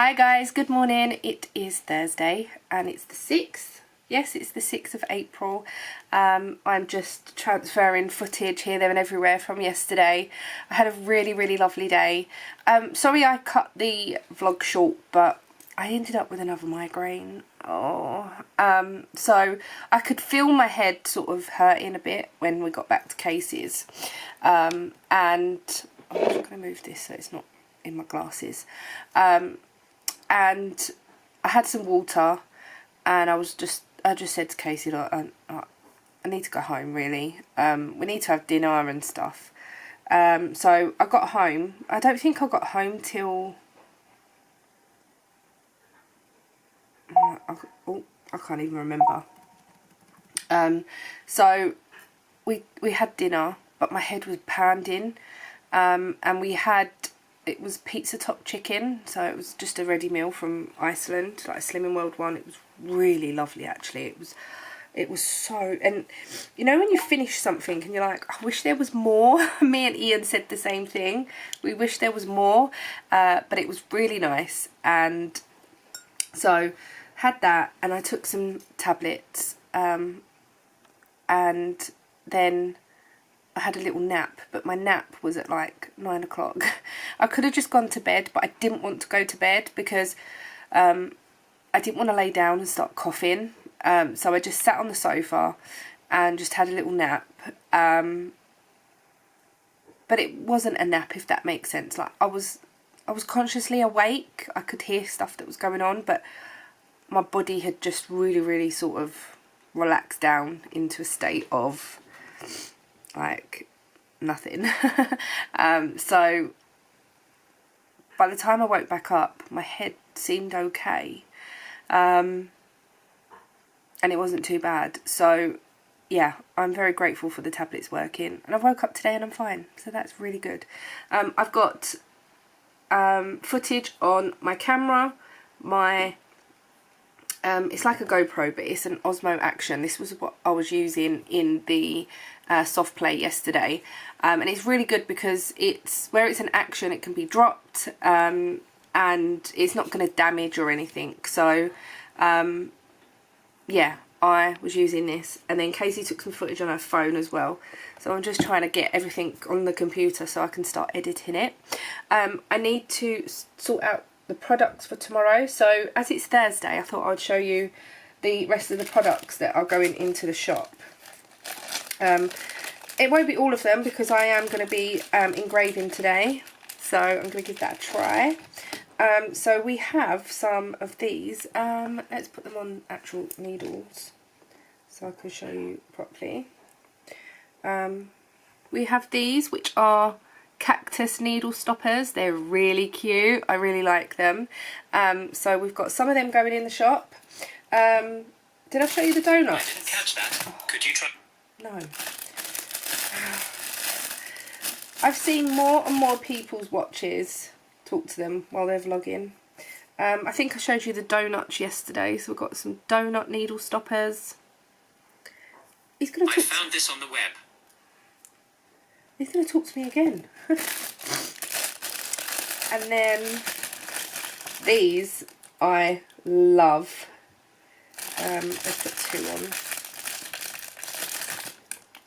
Hi guys, good morning. It is Thursday and it's the 6th. Yes, it's the 6th of April. I'm just transferring footage here, there and everywhere from yesterday. I had a really lovely day. Sorry I cut the vlog short, but I ended up with another migraine. So I could feel my head sort of hurting a bit when we got back to Casey's. And I'm just going to move this so it's not in my glasses. And I had some water, and I just said to Casey, like, I need to go home, really. We need to have dinner and stuff. So I got home. I don't think I got home till... I can't even remember. So we had dinner, but my head was pounding. And we had... It was pizza top chicken, so it was just a ready meal from Iceland, like a Slimming World one. It was really lovely, actually. It was so, and you know when you finish something and you're like, I wish there was more. Me and Ian said the same thing. We wish there was more, but it was really nice. And so had that, and I took some tablets, and then I had a little nap, but my nap was at like 9 o'clock. I could have just gone to bed, but I didn't want to go to bed because I didn't want to lay down and start coughing. So I just sat on the sofa and just had a little nap. But it wasn't a nap, if that makes sense. Like I was consciously awake. I could hear stuff that was going on, but my body had just really sort of relaxed down into a state of like nothing. So by the time I woke back up, my head seemed okay, and it wasn't too bad. So yeah, I'm very grateful for the tablets working, and I woke up today and I'm fine, so that's really good. I've got footage on my camera. It's like a GoPro, but it's an Osmo Action. This was what I was using in the soft play yesterday, and it's really good because where it's an action, it can be dropped, and it's not going to damage or anything. So yeah, I was using this, and then Casey took some footage on her phone as well. So I'm just trying to get everything on the computer so I can start editing it. I need to sort out the products for tomorrow. So as it's Thursday, I thought I'd show you the rest of the products that are going into the shop. It won't be all of them because I am going to be engraving today, so I'm going to give that a try. So we have some of these. Let's put them on actual needles so I can show you properly. We have these, which are cactus needle stoppers. They're really cute. I really like them. So we've got some of them going in the shop. Did I show you the donuts? I didn't catch that. Oh. Could you try? No. I've seen more and more people's watches talk to them while they're vlogging. I think I showed you the donuts yesterday, so we've got some donut needle stoppers. He's gonna talk. I found this on the web. He's going to talk to me again. And then these I love. Let's put two on.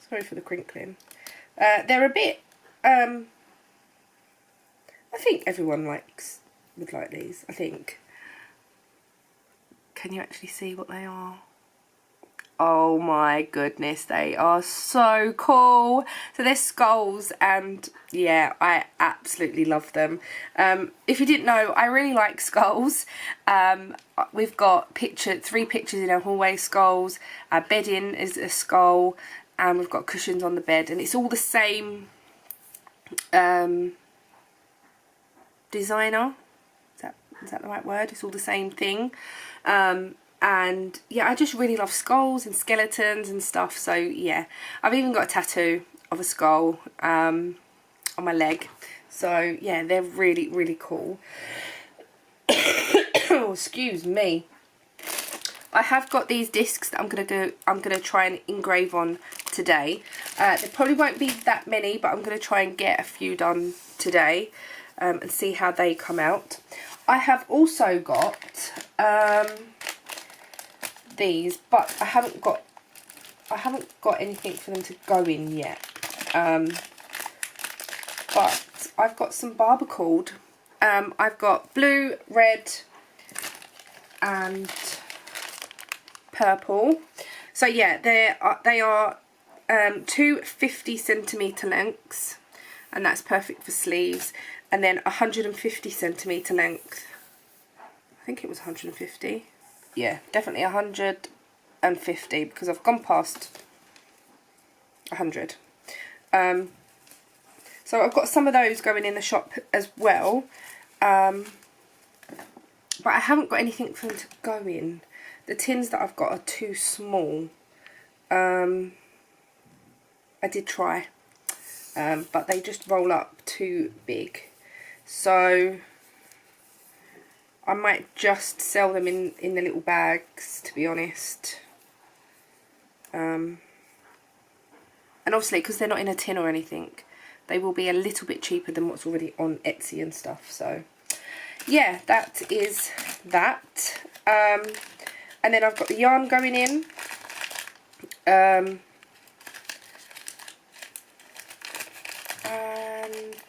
Sorry for the crinkling. They're a bit... I think everyone would like these, I think. Can you actually see what they are? Oh my goodness, they are so cool. So they're skulls, and yeah, I absolutely love them. If you didn't know, I really like skulls. We've got 3 pictures in our hallway, skulls. Our bedding is a skull, and we've got cushions on the bed, and it's all the same designer. Is that the right word? It's all the same thing. And yeah, I just really love skulls and skeletons and stuff. So yeah, I've even got a tattoo of a skull on my leg. So yeah, they're really cool. Oh, excuse me. I have got these discs that I'm gonna try and engrave on today. There probably won't be that many, but I'm gonna try and get a few done today and see how they come out. I have also got these, but I haven't got anything for them to go in yet. But I've got some barbacord. I've got blue, red and purple. So yeah, they are 2 50cm lengths, and that's perfect for sleeves. And then 150cm length. I think it was 150. Yeah, definitely 150 because I've gone past 100. So I've got some of those going in the shop as well. But I haven't got anything for them to go in. The tins that I've got are too small. I did try, but they just roll up too big. So I might just sell them in the little bags, to be honest. And obviously, because they're not in a tin or anything, they will be a little bit cheaper than what's already on Etsy and stuff. So yeah, that is that. And then I've got the yarn going in. And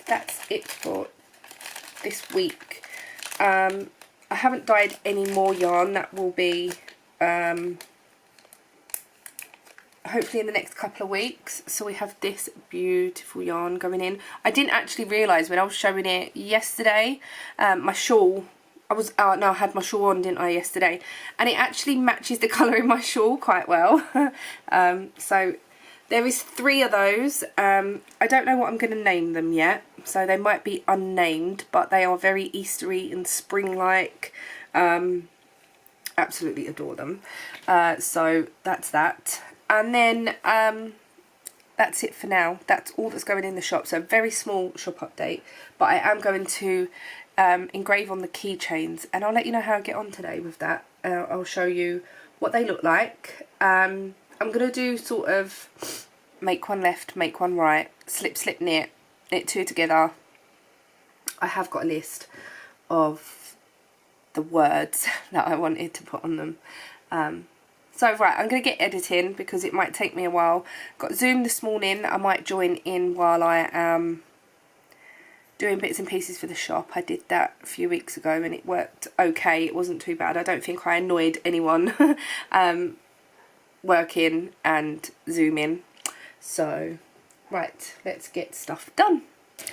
that's it for this week. I haven't dyed any more yarn. That will be hopefully in the next couple of weeks. So we have this beautiful yarn going in. I didn't actually realise when I was showing it yesterday, my shawl, I had my shawl on, didn't I, yesterday, and it actually matches the colour in my shawl quite well. So there is 3 of those. I don't know what I'm going to name them yet, so they might be unnamed, but they are very Eastery and spring-like. Absolutely adore them. So that's that. And then that's it for now. That's all that's going in the shop. So a very small shop update, but I am going to engrave on the keychains, and I'll let you know how I get on today with that. I'll show you what they look like. I'm going to do sort of make one left, make one right, slip, slip, knit 2 together. I have got a list of the words that I wanted to put on them. So right, I'm going to get editing because it might take me a while. Got Zoom this morning. I might join in while I am doing bits and pieces for the shop. I did that a few weeks ago and it worked okay. It wasn't too bad. I don't think I annoyed anyone working and zooming. So right, let's get stuff done.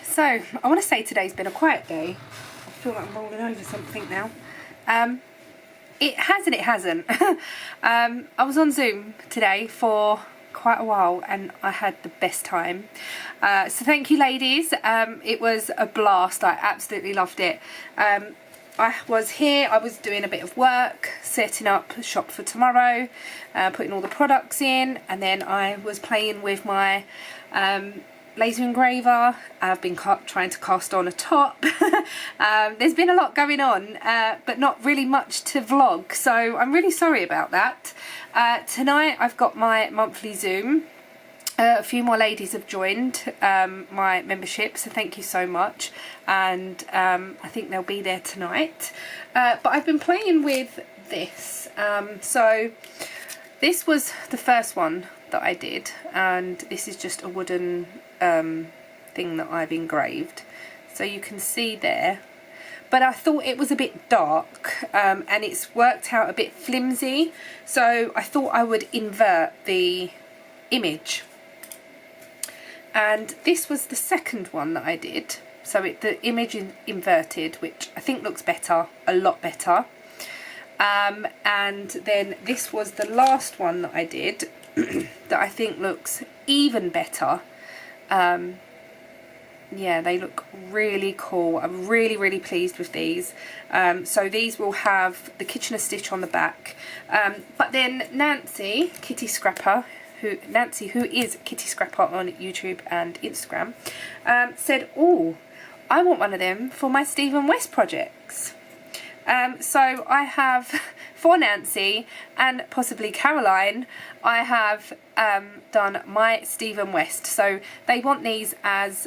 So I want to say today's been a quiet day. I feel like I'm rolling over something now. It has and it hasn't. I was on Zoom today for quite a while and I had the best time. So thank you, ladies. It was a blast. I absolutely loved it. I was here, I was doing a bit of work, setting up a shop for tomorrow, putting all the products in, and then I was playing with my laser engraver. I've been trying to cast on a top. There's been a lot going on, but not really much to vlog, so I'm really sorry about that. Tonight I've got my monthly Zoom. A few more ladies have joined my membership, so thank you so much, and I think they'll be there tonight. But I've been playing with this. So this was the first one that I did, and this is just a wooden thing that I've engraved, so you can see there. But I thought it was a bit dark, and it's worked out a bit flimsy, so I thought I would invert the image. And this was the second one that I did, so the image is inverted, which I think looks better, a lot better. And then this was the last one that I did that I think looks even better. Yeah, they look really cool. I'm really, really pleased with these. So these will have the Kitchener stitch on the back. But then Nancy, Kitty Scrapper, who is Kitty Scrapper on YouTube and Instagram, said, "Oh, I want one of them for my Stephen West projects." So I have for Nancy and possibly Caroline, I have done my Stephen West. So they want these as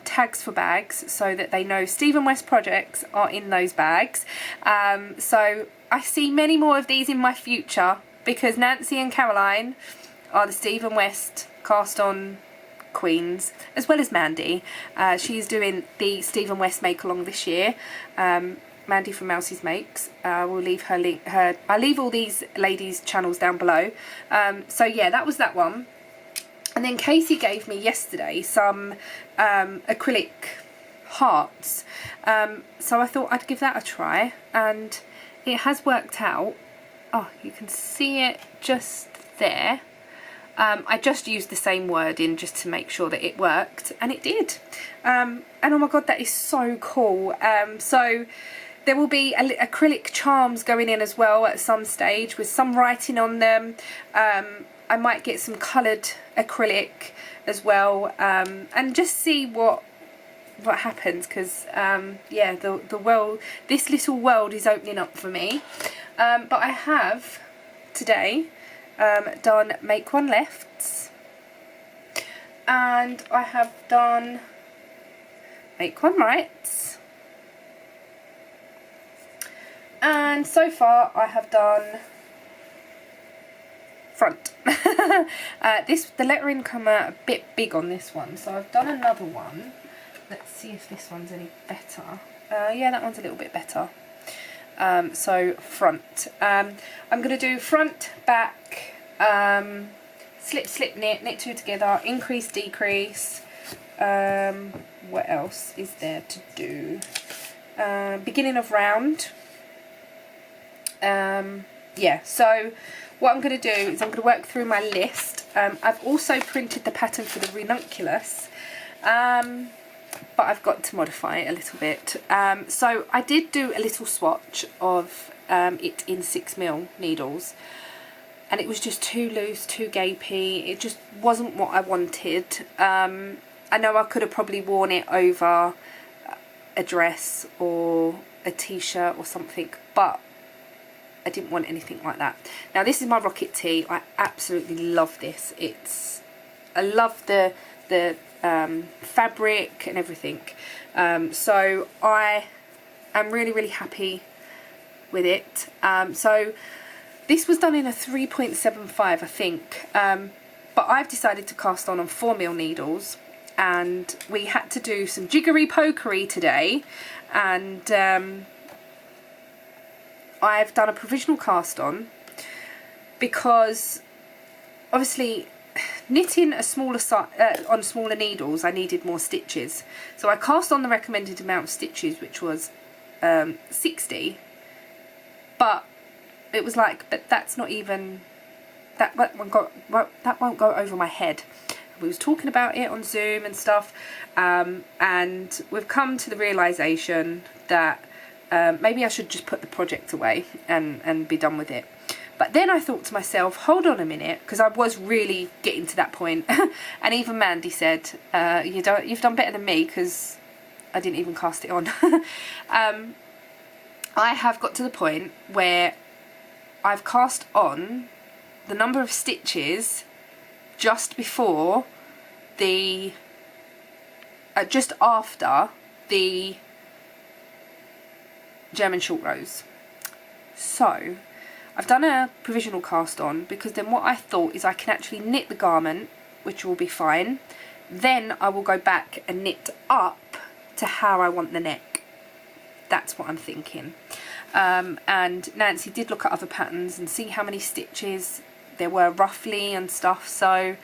tags for bags so that they know Stephen West projects are in those bags. So I see many more of these in my future because Nancy and Caroline are the Stephen West cast on queens, as well as Mandy. She's doing the Stephen West make along this year. Mandy from Mousie's Makes. We'll leave her link. I'll leave all these ladies' channels down below. So yeah, that was that one. And then Casey gave me yesterday some acrylic hearts. So I thought I'd give that a try, and it has worked out. Oh, you can see it just there. I just used the same wording just to make sure that it worked, and it did. And oh my god, that is so cool. So there will be acrylic charms going in as well at some stage with some writing on them. I might get some coloured acrylic as well, and just see what happens, because yeah, the world, this little world is opening up for me. But I have today done Make One Lefts, and I have done Make One Rights, and so far I have done front. The lettering come out a bit big on this one, so I've done another one. Let's see if this one's any better. Yeah, that one's a little bit better. So front. I'm going to do front, back, slip, slip, knit two together, increase, decrease. What else is there to do? Beginning of round. Yeah, so what I'm going to do is I'm going to work through my list. I've also printed the pattern for the ranunculus, but I've got to modify it a little bit. So I did do a little swatch of it in 6mm needles, and it was just too loose, too gapey. It just wasn't what I wanted. I know I could have probably worn it over a dress or a t-shirt or something, but I didn't want anything like that. Now this is my rocket tee. I absolutely love this. I love the fabric and everything. So I am really, really happy with it. So this was done in a 3.75, I think. But I've decided to cast on 4mm needles, and we had to do some jiggery pokery today, and I've done a provisional cast on because obviously knitting a smaller on smaller needles, I needed more stitches. So I cast on the recommended amount of stitches, which was 60, but it was like, but that's not even, that won't go over my head. We was talking about it on Zoom and stuff, and we've come to the realisation that maybe I should just put the project away and be done with it. But then I thought to myself, hold on a minute, because I was really getting to that point. And even Mandy said, you've done better than me, because I didn't even cast it on. I have got to the point where I've cast on the number of stitches just before the, just after the German short rows. So I've done a provisional cast on, because then what I thought is I can actually knit the garment, which will be fine. Then I will go back and knit up to how I want the neck. That's what I'm thinking. And Nancy did look at other patterns and see how many stitches there were roughly and stuff. So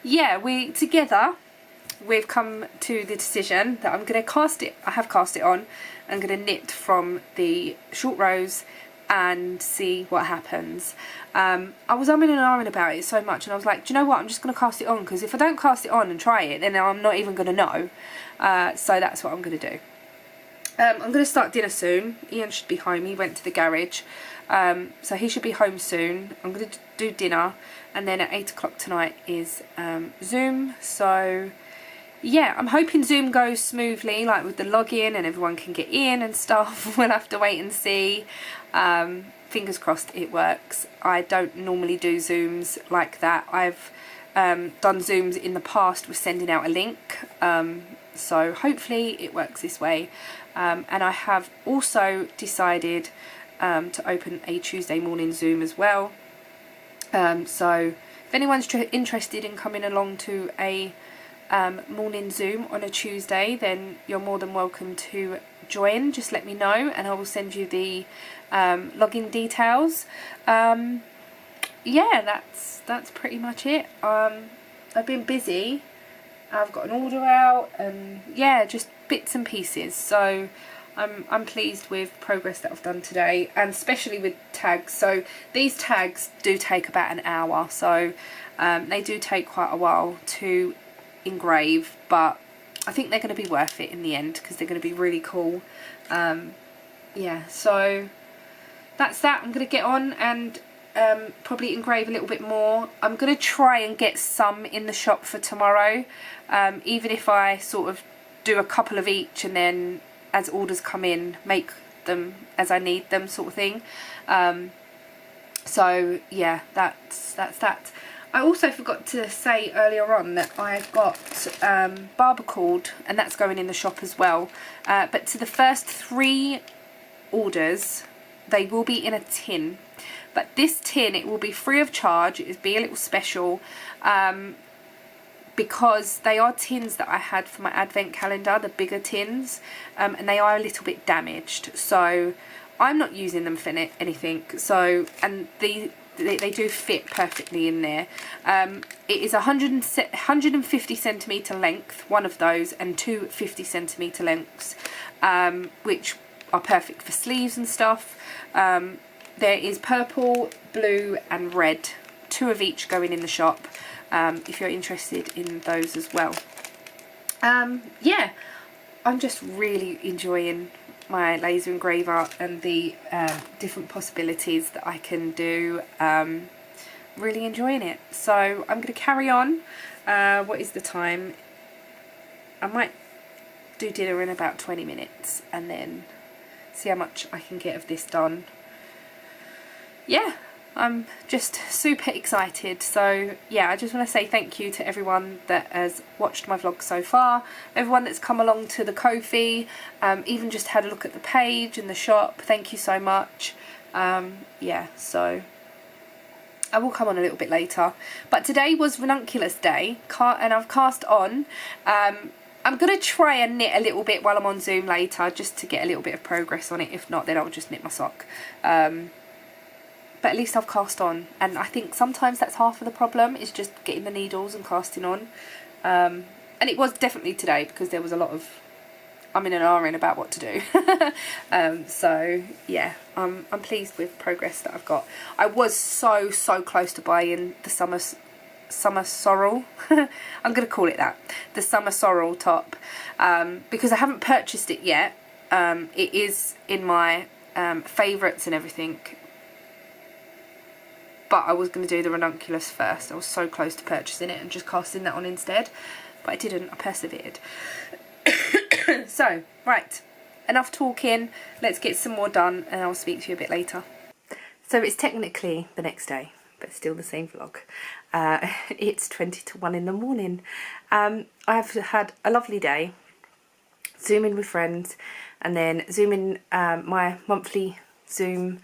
yeah, we've come to the decision that I'm going to cast it. I have cast it on. I'm going to knit from the short rows and see what happens. I was umming and ahhing about it so much, and I was like, do you know what, I'm just going to cast it on, because if I don't cast it on and try it, then I'm not even going to know. So that's what I'm going to do. I'm going to start dinner soon. Ian should be home. He went to the garage, so he should be home soon. I'm going to do dinner, and then at 8 o'clock tonight is Zoom. So yeah, I'm hoping Zoom goes smoothly, like with the login and everyone can get in and stuff. We'll have to wait and see. fingers crossed it works. I don't normally do Zooms like that. I've done Zooms in the past with sending out a link, so hopefully it works this way. And I have also decided to open a Tuesday morning Zoom as well. So if anyone's interested in coming along to a morning Zoom on a Tuesday, then you're more than welcome to join. Just let me know and I will send you the login details. Yeah, that's pretty much it. I've been busy. I've got an order out and yeah, just bits and pieces. So I'm pleased with progress that I've done today, and especially with tags. So these tags do take about an hour, so they do take quite a while to engrave, but I think they're going to be worth it in the end because they're going to be really cool. Yeah, so that's that. I'm going to get on and probably engrave a little bit more. I'm going to try and get some in the shop for tomorrow, even if I sort of do a couple of each and then as orders come in make them as I need them, sort of thing. So yeah, that's that. I also forgot to say earlier on that I've got barber cord, and that's going in the shop as well, but to the first 3 orders they will be in a tin. But this tin, it will be free of charge. It will be a little special, because they are tins that I had for my advent calendar, the bigger tins, and they are a little bit damaged. So I'm not using them for anything. So, and they do fit perfectly in there. It is 150 centimetre length, one of those, and 2 50 centimetre lengths, which are perfect for sleeves and stuff. There is purple, blue and red, 2 of each going in the shop, if you're interested in those as well. Yeah, I'm just really enjoying my laser engraver and the different possibilities that I can do. Really enjoying it. So I'm going to carry on. What is the time? I might do dinner in about 20 minutes and then see how much I can get of this done. Yeah, I'm just super excited. So yeah, I just want to say thank you to everyone that has watched my vlog so far, everyone that's come along to the Ko-fi, even just had a look at the page and the shop. Thank you so much. Yeah, so I will come on a little bit later, but today was ranunculus day, and I've cast on. I'm going to try and knit a little bit while I'm on Zoom later, just to get a little bit of progress on it. If not, then I'll just knit my sock. But at least I've cast on, and I think sometimes that's half of the problem, is just getting the needles and casting on. And it was definitely today, because there was a lot of umming and ahhing about what to do. So yeah, I'm pleased with progress that I've got. I was so close to buying the summer sorrel. I'm going to call it that, the summer sorrel top, because I haven't purchased it yet. It is in my favourites and everything, but I was going to do the ranunculus first. I was so close to purchasing it and just casting that on instead, but I didn't. I persevered. So, right, enough talking. Let's get some more done and I'll speak to you a bit later. So it's technically the next day, but still the same vlog. It's 20 to 1 in the morning. I've had a lovely day, Zooming with friends, and then Zooming my monthly Zoom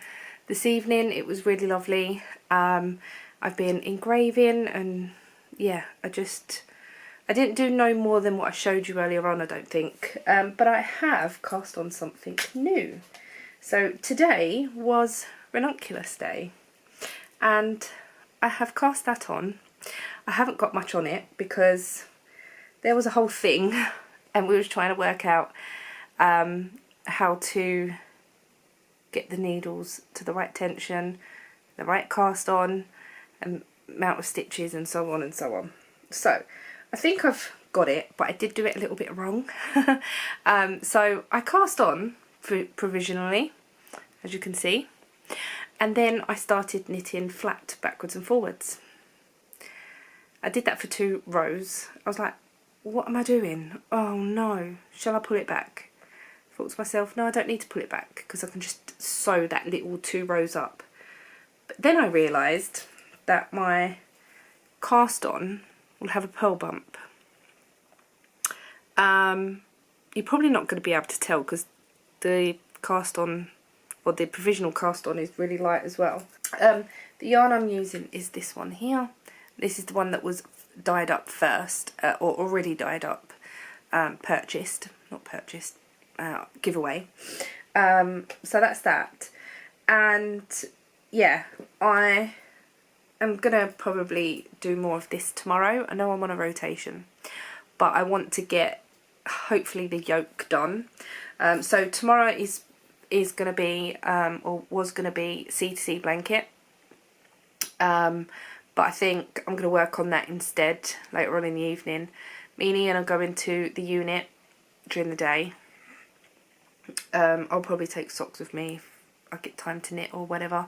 this evening. It was really lovely. I've been engraving, and yeah, I didn't do no more than what I showed you earlier on, I don't think, but I have cast on something new. So today was ranunculus day, and I have cast that on. I haven't got much on it because there was a whole thing and we were trying to work out how to get the needles to the right tension, the right cast on, and amount of stitches and so on and so on. So I think I've got it, but I did do it a little bit wrong. So I cast on provisionally, as you can see, and then I started knitting flat backwards and forwards. I did that for 2 rows. I was like, what am I doing? Oh no, shall I pull it back? Thought to myself, no, I don't need to pull it back because I can just sew that little 2 rows up. But then I realised that my cast on will have a pearl bump. You're probably not going to be able to tell because the cast on, or the provisional cast on, is really light as well. The yarn I'm using is this one here. This is the one that was dyed up first, or already dyed up, giveaway. So that's that. And yeah, I am gonna probably do more of this tomorrow. I know I'm on a rotation, but I want to get hopefully the yoke done. So tomorrow is gonna be or was gonna be C2C blanket, but I think I'm gonna work on that instead later on in the evening. Me and Ian are going to the unit during the day. I'll probably take socks with me if I get time to knit or whatever.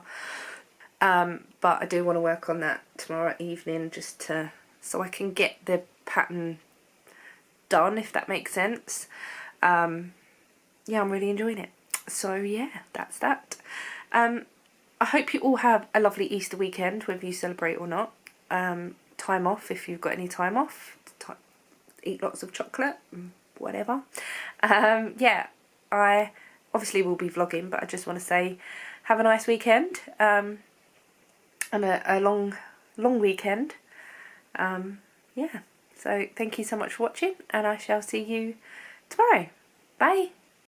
But I do want to work on that tomorrow evening, just to, so I can get the pattern done, if that makes sense. Yeah, I'm really enjoying it. So yeah, that's that. I hope you all have a lovely Easter weekend, whether you celebrate or not. Time off if you've got any time off. Eat lots of chocolate, whatever. Yeah, I obviously will be vlogging, but I just want to say have a nice weekend, and a long weekend. Yeah, so thank you so much for watching, and I shall see you tomorrow. Bye.